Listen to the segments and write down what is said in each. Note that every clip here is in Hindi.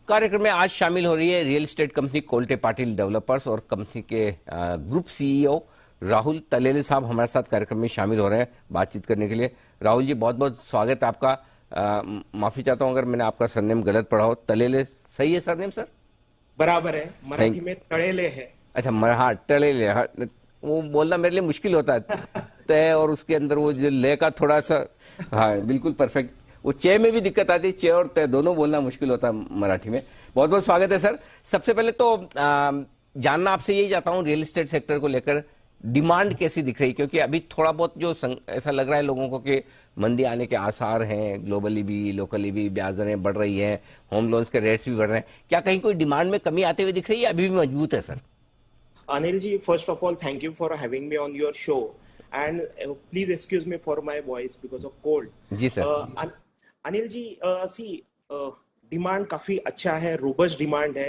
कार्यक्रम में आज शामिल हो रही है real estate company Kolte Patil developers और कंपनी के ग्रुप सीईओ राहुल तलेले साहब हमारे साथ कार्यक्रम में शामिल हो रहे हैं बातचीत करने के लिए। राहुल जी, बहुत बहुत स्वागत है आपका। माफी चाहता हूं अगर मैंने आपका सरनेम गलत पढ़ा हो। तलेले सही है सरनेम सर? बराबर है, मराठी में तड़ेले है। अच्छा, हाँ तड़ेले, हाँ, वो बोलना मेरे लिए मुश्किल होता है तय और उसके अंदर वो जो ले का थोड़ा सा, हाँ बिल्कुल परफेक्ट। वो चे में भी दिक्कत आती है, चे और तय दोनों बोलना मुश्किल होता है मराठी में। बहुत बहुत स्वागत है सर। सबसे पहले तो जानना आपसे यही चाहता हूँ, रियल एस्टेट सेक्टर को लेकर डिमांड कैसी दिख रही, क्योंकि अभी थोड़ा बहुत जो ऐसा लग रहा है लोगों को कि मंदी आने के आसार हैं, ग्लोबली भी लोकली भी ब्याज दरें बढ़ रही हैं, होम लोन्स के रेट्स भी बढ़ रहे हैं। क्या कहीं कोई डिमांड में कमी आते हुए दिख रही है, अभी भी मजबूत है sir? Anil ji, first of all, thank you for having me on your show, and please excuse me for my voice because of cold. जी सर। अनिल जी, डिमांड काफी अच्छा है, रोबस्ट डिमांड है,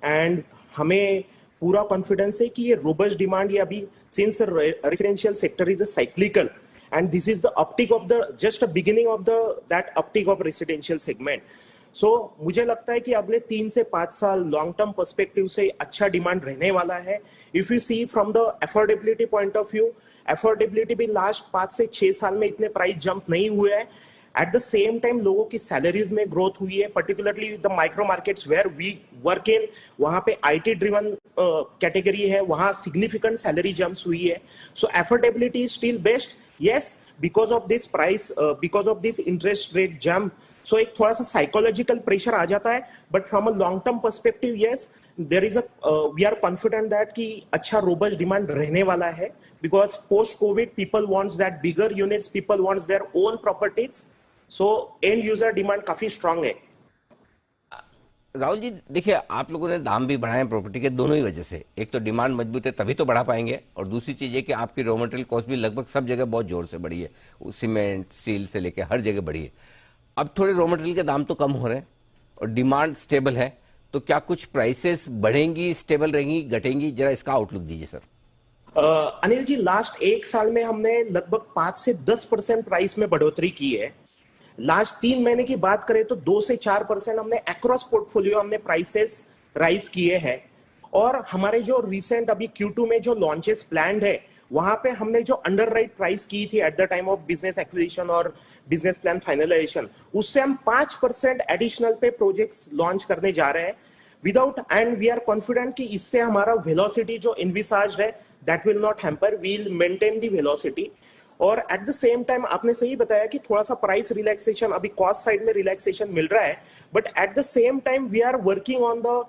एंड हमें पूरा कॉन्फिडेंस है कि ये रोबस्ट डिमांड, ये अभी since residential sector is a cyclical and this is the uptick of the just a beginning of the that uptick of residential segment. So मुझे लगता है कि अगले 3 से 5 साल लॉन्ग टर्म पर्सपेक्टिव से अच्छा डिमांड रहने वाला है। If you see from the affordability point of view, affordability भी लास्ट 5 से 6 साल में इतने प्राइस जंप नहीं हुए हैं। एट द सेम टाइम लोगों की सैलरीज में ग्रोथ हुई है, particularly the micro markets where we work in, वहां पे आईटी ड्रिवन कैटेगरी है, वहां सिग्निफिकेंट सैलरी जंप्स हुई है। So affordability is still best, yes, because of this price, because of this interest rate jump, so एक थोड़ा सा साइकोलॉजिकल प्रेशर आ जाता है, but from a long term perspective yes, there is we are confident that कि अच्छा रोबस्ट डिमांड रहने वाला है, because post covid people wants that bigger units, people wants their own properties, so end user demand काफी स्ट्रांग है। राहुल जी देखिए, आप लोगों ने दाम भी बढ़ाए प्रॉपर्टी के दोनों ही वजह से। एक तो डिमांड मजबूत है तभी तो बढ़ा पाएंगे, और दूसरी चीज है कि आपकी रॉ मटेरियल कॉस्ट भी लगभग सब जगह बहुत जोर से बढ़ी है, सीमेंट स्टील से लेकर हर जगह बढ़ी है। अब थोड़े रॉ मटेरियल के दाम तो कम हो रहे हैं और डिमांड स्टेबल है, तो क्या कुछ प्राइसेस बढ़ेंगी, स्टेबल रहेंगी, घटेंगी? जरा इसका आउटलुक दीजिए सर। अनिल जी, लास्ट 1 साल में हमने लगभग 5 से 10% प्राइस में बढ़ोतरी की है। लास्ट 3 महीने की बात करें तो 2 से 4% हमने अक्रॉस पोर्टफोलियो हमने प्राइसेस राइज किए हैं, और हमारे जो रिसेंट अभी Q2 में जो लॉन्चेस प्लान्ड है, वहां पे हमने जो अंडरराइट प्राइस की थी at the time of business acquisition और बिजनेस प्लान फाइनलाइजेशन, उससे हम 5% एडिशनल पे प्रोजेक्ट्स लॉन्च करने जा रहे हैं without, and we are confident कि इससे हमारा वेलोसिटी जो इनविसाज्ड है that will not hamper, we will maintain the velocity. और एट द सेम टाइम आपने सही बताया कि थोड़ा सा प्राइस रिलैक्सेशन, अभी कॉस्ट साइड में रिलैक्सेशन मिल रहा है, but at the same time we are working on the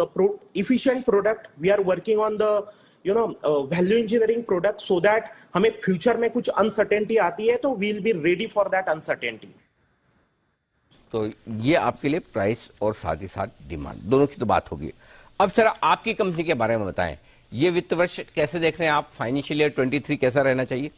the efficient product, we are working on the value engineering product, so that हमें फ्यूचर में कुछ अनसर्टेनिटी आती है तो we will be ready for that uncertainty. तो ये आपके लिए प्राइस और साथ ही साथ डिमांड दोनों की तो बात होगी। अब सर आपकी कंपनी के बारे में बताएं, ये वित्त वर्ष कैसे देख रहे हैं आप? फाइनेंशियल ईयर 23 कैसा रहना चाहिए?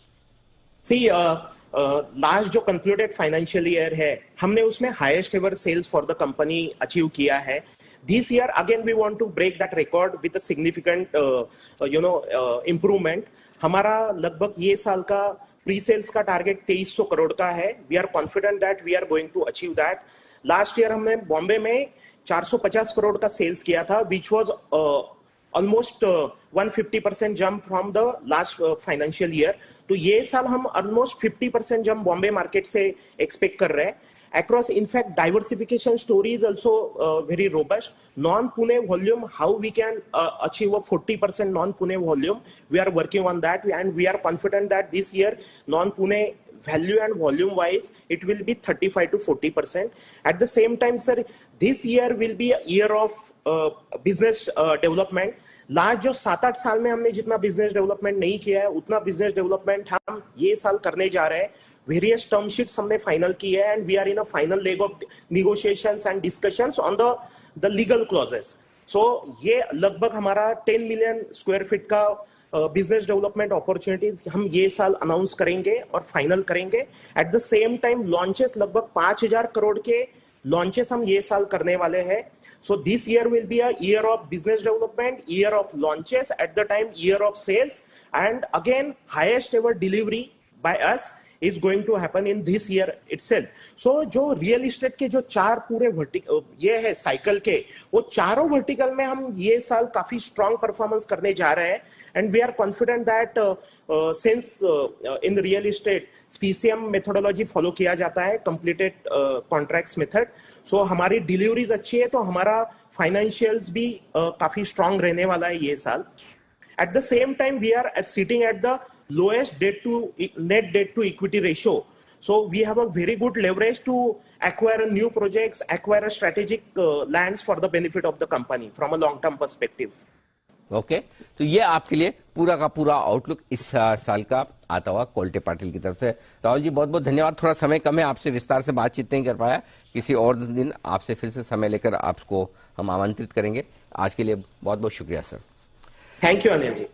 सी लास्ट जो कंक्लूडेड फाइनेंशियल ईयर है, हमने उसमें highest ever sales for the company achieve किया है। This year again we want to break that record with a significant improvement. हमारा लगभग ये साल का प्री सेल्स का टारगेट 2300 करोड़ का है। We are confident that we are going to achieve that. Last year हमने बॉम्बे में 450 करोड़ का सेल्स किया था, which was almost 150% jump from the last financial year. तो ये साल हम ऑलमोस्ट 50% जंप बॉम्बे मार्केट से एक्सपेक्ट कर रहे हैं। Across, in fact, diversification story is also very robust. Non-Pune volume, how we can achieve a 40% non-Pune volume, we are working on that, and we are confident that this year non-Pune value and volume wise it will be 35 to 40%. At the same time, sir, this year will be a year of business development. Last जो 7-8 साल में हमने जितना बिजनेस डेवलपमेंट नहीं किया है, उतना बिजनेस डेवलपमेंट हम ये साल करने जा रहे हैं। वेरियस टर्म शीट्स हमने फाइनल की है, and we are in a final leg of negotiations and discussions on the legal clauses. So ये लगभग हमारा 10 मिलियन स्क्वायर फीट का बिजनेस डेवलपमेंट अपॉर्चुनिटीज हम ये साल अनाउंस करेंगे और फाइनल करेंगे। At the same time launches लगभग 5000 करोड़ के लॉन्चेस हम ये साल करने वाले हैं। So this year will be a year of business development, year of launches, at the time year of sales, and again highest ever delivery by us is going to happen in this year itself. So जो रियल एस्टेट के जो चार पूरे ये है साइकिल के, वो चारों वर्टिकल में हम ये साल काफी स्ट्रांग परफॉर्मेंस करने जा रहे हैं. And we are confident that since in real estate CCM methodology follow किया जाता है, कंप्लीटेड कॉन्ट्रैक्ट्स मेथड. सो हमारी डिलीवरीज अच्छी है, तो हमारा फाइनेंशियल्स भी काफी स्ट्रांग रहने वाला है ये साल. At the same time, we are sitting at the lowest net debt to equity ratio. So we have a very good leverage to acquire new projects, acquire strategic lands for the benefit of the company from a long-term perspective. Okay तो ये आपके लिए पूरा का पूरा आउटलुक इस साल का आता हुआ कोल्टे पाटिल की तरफ से. राहुल जी बहुत बहुत धन्यवाद. थोड़ा समय कम है, आपसे विस्तार से बातचीत नहीं कर पाया. किसी और दिन आपसे फिर से समय लेकर आपको हम आमंत्रित करेंगे. आज के लिए बहुत बहुत शुक्रिया sir. Thank you Anil ji.